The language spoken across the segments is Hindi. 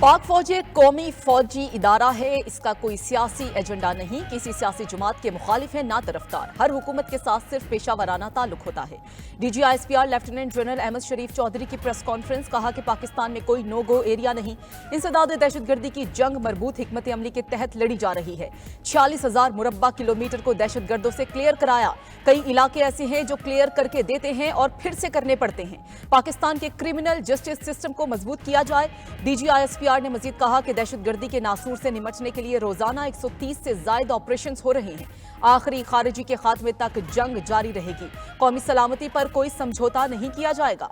पाक फौज एक कौमी फौजी इदारा है। इसका कोई सियासी एजेंडा नहीं, किसी सियासी जमात के मुखालिफ है ना तरफदार। हर हुकूमत के साथ सिर्फ पेशावराना ताल्लुक होता है। DGISPR लेफ्टिनेंट जनरल अहमद शरीफ चौधरी की प्रेस कॉन्फ्रेंस, कहा कि पाकिस्तान में कोई नो गो एरिया नहीं। इंसदाद दहशतगर्दी की जंग मरबूत हिकमत अमली के तहत लड़ी जा रही है। 46,000 मुरब्बा किलोमीटर को दहशतगर्दों से क्लियर कराया। कई इलाके ऐसे हैं जो क्लियर करके देते हैं और फिर से करने पड़ते हैं। पाकिस्तान के क्रिमिनल जस्टिस सिस्टम को मजबूत किया जाए। DGISPR ने मजीद कहा कि दहशतगर्दी के नासूर से निमटने के लिए रोजाना 130 से ज्यादा ऑपरेशन हो रहे हैं। आखिरी खारिजी के खात्मे तक जंग जारी रहेगी। कौमी सलामती पर कोई समझौता नहीं किया जाएगा।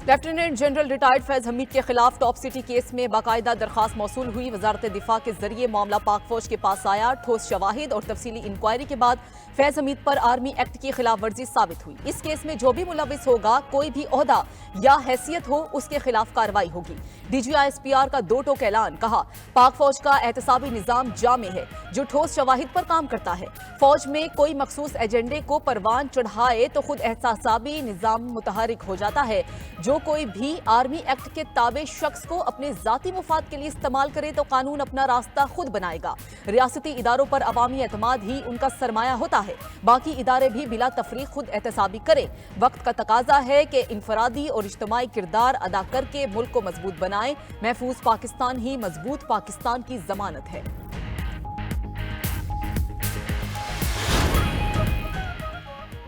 Lieutenant general retired Faiz Hamid के खिलाफ टॉप सिटी केस में बाकायदा दरखास्त मौसूल हुई। वजारत दिफा के जरिए मामला पाक फौज के पास आया। ठोस शवाहिद और तफसीली इंक्वायरी के बाद फैज हमीद पर आर्मी एक्ट की खिलाफ वर्जी साबित हुई। इस केस में जो भी मुलविस होगा, कोई भी ओहदा या हैसियत हो, उसके खिलाफ कार्रवाई होगी। DGISPR का दो टोक ऐलान, कहा पाक फौज का एहतसाबी निजाम जामे है जो ठोस शवाहिद पर काम करता है। फौज में कोई मखसूस एजेंडे को परवान चढ़ाए तो खुद एहतसाबी निजाम मुतहरिक हो जाता है। जो कोई भी आर्मी एक्ट के ताबे शख्स को अपने जाती मुफाद के लिए इस्तेमाल करे तो कानून अपना रास्ता खुद बनाएगा। रियासती इदारों पर अवामी एतमाद ही उनका सरमाया होता है। बाकी इदारे भी बिला तफरीक खुद एहतसाबी करे। वक्त का तकाजा है कि इंफरादी और इज्तिमाई किरदार अदा करके मुल्क को मजबूत बनाए। महफूज पाकिस्तान ही मजबूत पाकिस्तान की जमानत है।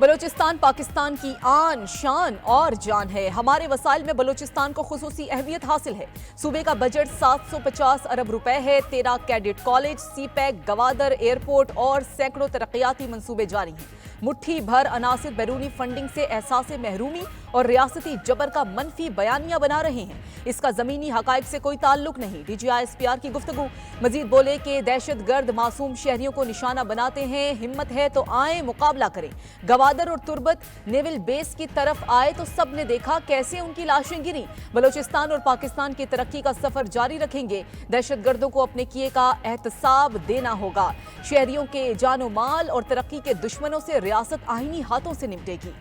बलोचिस्तान पाकिस्तान की आन, शान और जान है। हमारे वसाइल में बलोचिस्तान को खुसूसी अहमियत हासिल है। सूबे का बजट 750 अरब रुपए है। 13 cadet college, CPEC, Gwadar airport और सैकड़ों तरक्याती मंसूबे जारी हैं। मुट्ठी भर अनासिर बैरूनी फंडिंग से एहसास महरूमी और रियासती जबर का मनफी बयानिया बना रहे हैं। इसका जमीनी हकायक से कोई ताल्लुक नहीं। DGISPR की गुफ्तगू मजीद बोले कि दहशतगर्द मासूम शहरियों को निशाना बनाते हैं। हिम्मत है तो आए, मुकाबला करें। गवादर और तुर्बत नेवल बेस की तरफ आए तो सबने देखा कैसे उनकी लाशें गिरी। बलोचिस्तान और पाकिस्तान की तरक्की का सफर जारी रखेंगे। दहशतगर्दों को अपने किए का एहतसाब देना होगा। शहरियों के जानो माल और तरक्की के दुश्मनों से रियासत आईनी हाथों से निपटेगी।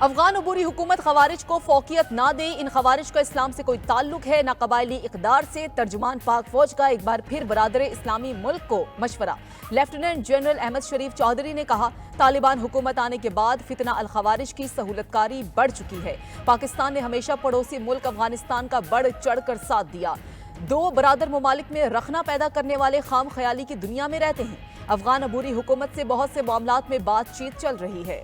अफगान अबूरी हुकूमत खवारिज को फौकियत ना दे। इन खवारिज का इस्लाम से कोई ताल्लुक है ना कबायली इकदार से। तर्जुमान पाक फौज का एक बार फिर बरादरे इस्लामी मुल्क को मशवरा। लेफ्टिनेंट जनरल अहमद शरीफ चौधरी ने कहा तालिबान हुकूमत आने के बाद फितना अल खवारिज की सहूलतकारी बढ़ चुकी है। पाकिस्तान ने हमेशा पड़ोसी मुल्क अफगानिस्तान का बढ़ चढ़कर साथ दिया। दो बरादर ममालिक में रखना पैदा करने वाले खाम ख्याली की दुनिया में रहते हैं। अफगान अबूरी हुकूमत से बहुत से मामलात में बातचीत चल रही है।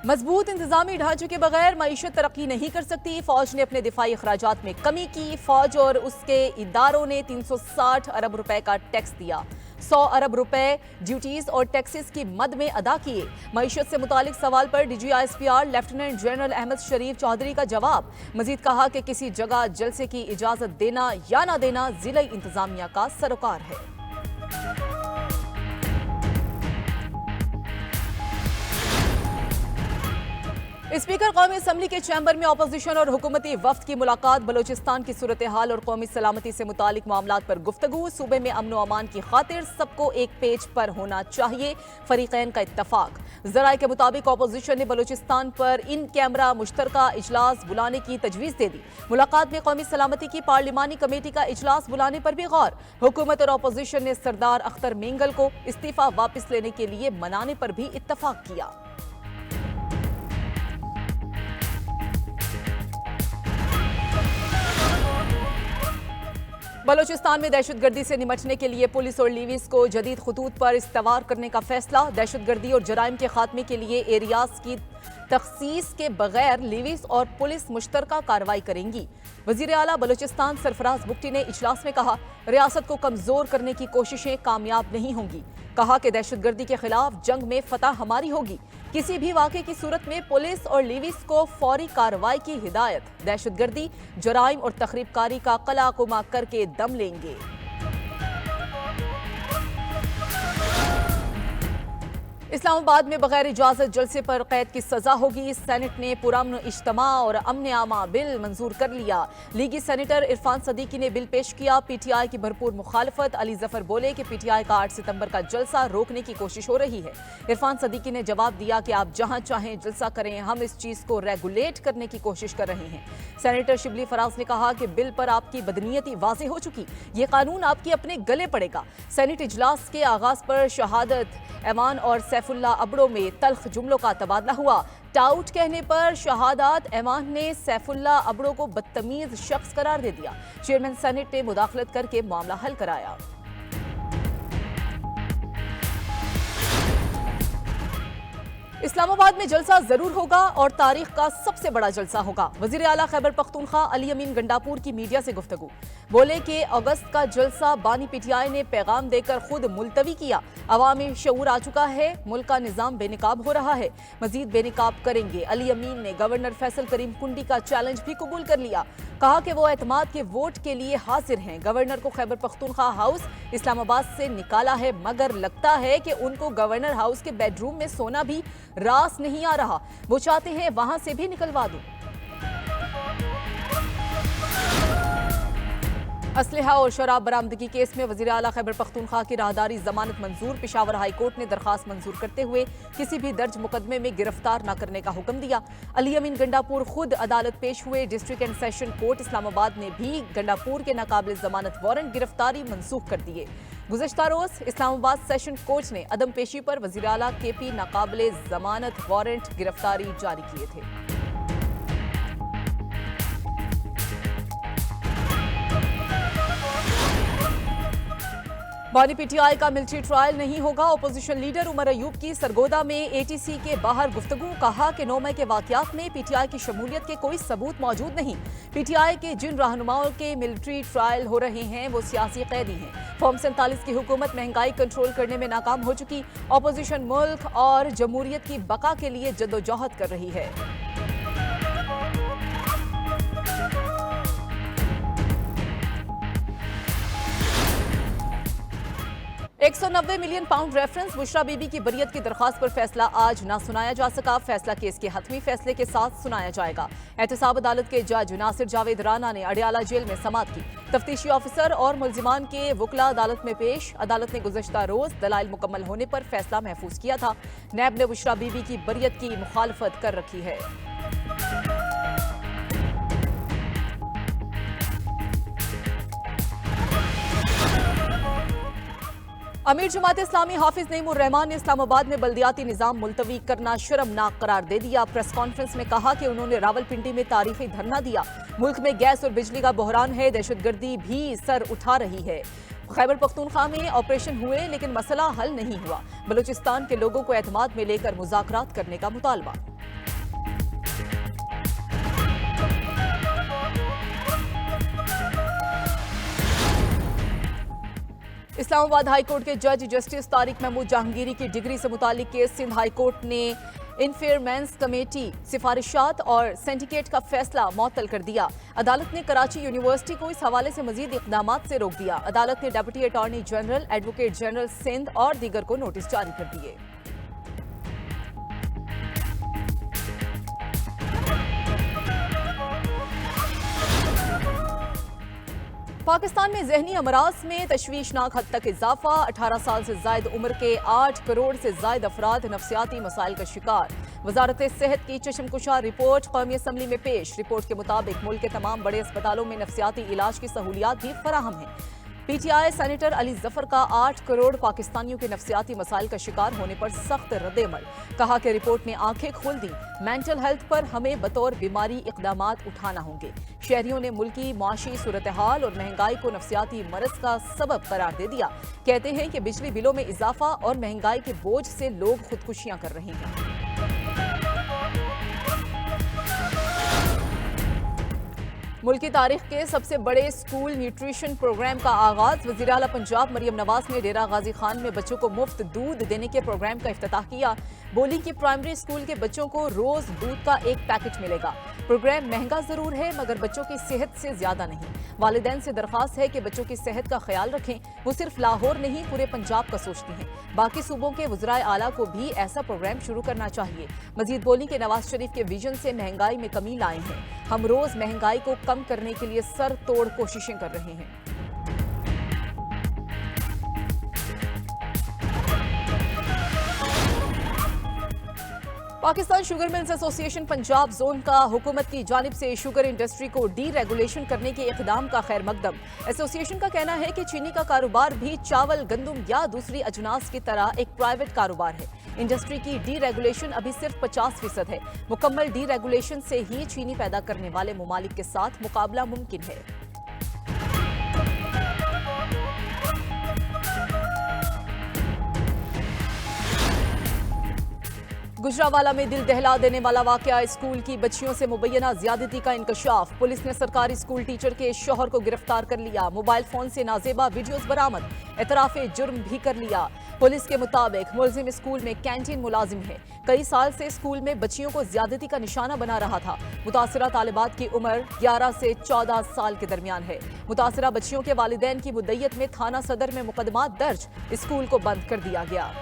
मजबूत इंतजामी ढांचे के बगैर मईशत तरक्की नहीं कर सकती। फौज ने अपने दिफाई अखराजात में कमी की। फौज और उसके इदारों ने 360 अरब रुपए का टैक्स दिया। 100 अरब रुपए ड्यूटीज और टैक्सेस की मद में अदा किए। मईशत से मुतालिक सवाल पर DGISPR लेफ्टिनेंट जनरल अहमद शरीफ चौधरी का जवाब। मजीद कहा कि किसी जगह जलसे की इजाजत देना या ना देना जिला इंतजामिया का सरोकार है। स्पीकर कौमी असम्बली के चैम्बर में अपोजिशन और हुकूमती वफ्द की मुलाकात। बलोचिस्तान की सूरत हाल और कौमी सलामती से मुतालिक मामलात पर गुफ्तगू। सूबे में अमन व अमान की खातिर सबको एक पेज पर होना चाहिए। फरीकैन का इत्तफाक। जराये के मुताबिक अपोजिशन ने बलोचिस्तान पर इन कैमरा मुश्तरका इजलास बुलाने की तजवीज़ दे दी। मुलाकात में कौमी सलामती की पार्लिमानी कमेटी का इजलास बुलाने पर भी गौर। हुकूमत और अपोजिशन ने सरदार अख्तर मेंगल को इस्तीफा वापस लेने के लिए मनाने पर भी इत्तफाक किया। बलोचिस्तान में दहशतगर्दी से निमटने के लिए पुलिस और लीविस को जदीद खुतूत पर इस्तवार करने का फैसला। दहशतगर्दी और जराइम के खात्मे के लिए एरियाज की तखसीस के बगैर लीविस और पुलिस मुश्तरका कार्रवाई करेंगी। वजीर आला बलोचिस्तान सरफराज बुगटी ने इजलास में कहा रियासत को कमजोर करने की कोशिशें कामयाब नहीं होंगी। कहा कि दहशतगर्दी के खिलाफ जंग में फतह हमारी होगी। किसी भी वाक़े की सूरत में पुलिस और लीविस को फौरी कार्रवाई की हिदायत। दहशतगर्दी, जराइम और तखरीबकारी का कलाकुमा करके दम लेंगे। इस्लामाबाद में बगैर इजाजत जलसे पर कैद की सजा होगी। सेनेट ने पुरअमन इज्तिमा और अमन आमा बिल मंजूर कर लिया। लीगी सेनेटर इरफान सदीकी ने बिल पेश किया। पीटीआई की भरपूर मुखालफत। अली जफर बोले कि पीटीआई का 8 सितंबर का जलसा रोकने की कोशिश हो रही है। इरफान सदीकी ने जवाब दिया कि आप जहां चाहें जलसा करें, हम इस चीज को रेगुलेट करने की कोशिश कर रहे हैं। सेनेटर शिबली फराज ने कहा कि बिल पर आपकी बदनीयती वाज़ेह हो चुकी, ये कानून आपके अपने गले पड़ेगा। सेनेट इजलास के आगाज पर शहादत ऐवान और सैफुल्ला अबड़ो में तल्ख जुमलों का तबादला हुआ। टाउट कहने पर शहादत ऐवान ने सैफुल्ला अबड़ो को बदतमीज शख्स करार दे दिया। चेयरमैन सेनेट ने मुदाखलत करके मामला हल कराया। इस्लामाबाद में जलसा जरूर होगा और तारीख का सबसे बड़ा जलसा होगा। वजीर आला खैबर पख्तूनख्वा अली अमीन गंडापुर की मीडिया से गुफ्तगू। बोले कि अगस्त का जलसा बानी पीटीआई ने पैगाम देकर खुद मुलतवी किया। अवामी शऊर आ चुका है, मुल्क का निजाम बेनिकाब हो रहा है, मजीद बेनिकाब करेंगे। अली अमीन ने गवर्नर फैसल करीम कुंडी का चैलेंज भी कबूल कर लिया। कहा कि वो एतमाद के वोट के लिए हाजिर हैं। गवर्नर को खैबर पख्तूनख्वा हाउस इस्लामाबाद से निकाला है, मगर लगता है कि उनको गवर्नर हाउस के बेडरूम में सोना भी रास नहीं आ रहा। वो चाहते हैं वहां से भी निकलवा दूं। असलहा और शराब बरामदगी केस में वज़ीर आला खैबर पख्तूनख्वा की राहदारी जमानत मंजूर। पेशावर हाई कोर्ट ने दरखास्त मंजूर करते हुए किसी भी दर्ज मुकदमे में गिरफ्तार न करने का हुक्म दिया। अली अमीन गंडापुर खुद अदालत पेश हुए। District and session court Islamabad ने भी गंडापुर के नाकाबिल जमानत वारंट गिरफ्तारी मनसूख कर दिए। गुज़श्ता रोज इस्लामाबाद सेशन कोर्ट ने अदम पेशी पर वज़ीर आला केपी नाकाबिल जमानत वारंट गिरफ्तारी जारी किए थे। बानी पीटीआई का मिलिट्री ट्रायल नहीं होगा। ओपोजिशन लीडर उमर अयूब की सरगोदा में एटीसी के बाहर गुफ्तगू। कहा कि 9 मई के वाकयात में पीटीआई की शमूलियत के कोई सबूत मौजूद नहीं। पीटीआई के जिन रहनुमाओं के मिलिट्री ट्रायल हो रहे हैं वो सियासी कैदी हैं। फॉर्म 47 की हुकूमत महंगाई कंट्रोल करने में नाकाम हो चुकी। ओपोजिशन मुल्क और जमहूरियत की बका के लिए जद्दोजहद कर रही है। 190 million pound reference. Bushra Bibi की बरियत की दरखास्त पर फैसला आज ना सुनाया जा सका। फैसला केस के हतमी फैसले के साथ सुनाया जाएगा। एहतसाब अदालत के जज नासिर जावेद राना ने अडियाला जेल में समाअत की। तफ्तीशी ऑफिसर और मुलजिमान के वकला अदालत में पेश। अदालत ने गुज़श्ता रोज दलाइल मुकम्मल होने पर फैसला महफूज किया था। नैब ने बुशरा बीबी की बरियत की मुखालफत कर रखी है। अमीर जमात इस्लामी हाफिज नईमुर रहमान ने इस्लामाबाद में बल्दियाती निजाम मुलतवी करना शर्मनाक करार दे दिया। प्रेस कॉन्फ्रेंस में कहा कि उन्होंने रावलपिंडी में तारीखी धरना दिया। मुल्क में गैस और बिजली का बहरान है, दहशतगर्दी भी सर उठा रही है। खैबर पख्तूनख्वा में ऑपरेशन हुए लेकिन मसला हल नहीं हुआ। बलूचिस्तान के लोगों को एतमाद में लेकर मुज़ाकरात करने का मुतालबा। इस्लामाबाद हाई कोर्ट के जज जस्टिस तारिक महमूद जहांगीरी की डिग्री से मुतालिक केस सिंध हाई कोर्ट ने इंफेयरमेंस कमेटी सिफारिशात और सिंडिकेट का फैसला मुअत्तल कर दिया। अदालत ने कराची यूनिवर्सिटी को इस हवाले से मजीद इक़दामात से रोक दिया। अदालत ने deputy attorney general, advocate general Sindh और दीगर को नोटिस जारी कर दिए। पाकिस्तान में जहनी अमराज में तशवीशनाक हद तक इजाफा। 18 साल से जायद उम्र के 8 करोड़ से जायद अफराद नफ्सियाती मसाइल का शिकार। वजारत सेहत की चशमकुशा रिपोर्ट कौमी असम्बली में पेश। रिपोर्ट के मुताबिक मुल्क के तमाम बड़े अस्पतालों में नफ्सियाती इलाज की सहूलियात भी फराहम हैं। पीटीआई सेनेटर अली जफर का 8 करोड़ पाकिस्तानियों के नफ्सियाती मसाइल का शिकार होने पर सख्त रद्द-ए-अमल। कहा कि रिपोर्ट ने आंखें खोल दी। मेंटल हेल्थ पर हमें बतौर बीमारी इक़दामात उठाना होंगे। शहरियों ने मुल्की माशी सूरत हाल और महंगाई को नफ्सियाती मरज का सबब करार दे दिया। कहते हैं कि बिजली बिलों में इजाफा और महंगाई के बोझ से लोग खुदकुशियां कर रहे हैं। मुल्क की तारीख के सबसे बड़े स्कूल न्यूट्रिशन प्रोग्राम का आगाज। वज़ीर-ए-आला पंजाब मरियम नवाज ने डेरा गाजी खान में बच्चों को मुफ्त दूध देने के प्रोग्राम का इफ्तिताह किया। बोली कि प्राइमरी स्कूल के बच्चों को रोज दूध का एक पैकेट मिलेगा। प्रोग्राम महंगा जरूर है मगर बच्चों की सेहत से ज्यादा नहीं। वालिदैन से दरखास्त है कि बच्चों की सेहत का ख्याल रखें। वो सिर्फ लाहौर नहीं पूरे पंजाब का सोचती हैं। बाकी सूबों के वज़राए आला को भी ऐसा प्रोग्राम शुरू करना चाहिए। मजीद बोली कि नवाज शरीफ के विजन से महंगाई में कमी लाए हैं। हम रोज महंगाई को कम करने के लिए सर तोड़ कोशिशें कर रहे हैं। Pakistan sugar mills association Punjab zone का हुकूमत की जानिब से शुगर इंडस्ट्री को डी रेगुलेशन करने के इकदाम का खैर मकदम। एसोसिएशन का कहना है कि चीनी का कारोबार भी चावल, गंदुम या दूसरी अजनास की तरह एक प्राइवेट कारोबार है। इंडस्ट्री की डी रेगुलेशन अभी सिर्फ 50% है। मुकम्मल डी रेगुलेशन से ही चीनी पैदा करने वाले ममालिक के साथ मुकाबला मुमकिन है। गुजरावाला में दिल दहला देने वाला वाकया, स्कूल की बच्चियों से मुबैना ज्यादती का इंकशाफ। पुलिस ने सरकारी स्कूल टीचर के शौहर को गिरफ्तार कर लिया। मोबाइल फोन से नाजेबा वीडियोस बरामद। एतराफे जुर्म भी कर लिया। पुलिस के मुताबिक मुलजिम स्कूल में कैंटीन मुलाजिम है। कई साल से स्कूल में बच्चियों को ज्यादती का निशाना बना रहा था। मुतासरा तालिबात की उम्र 11 से 14 साल के दरमियान है। मुतासरा बच्चियों के वालिदैन की मुद्दयत में थाना सदर में मुकदमा दर्ज। स्कूल को बंद कर दिया गया।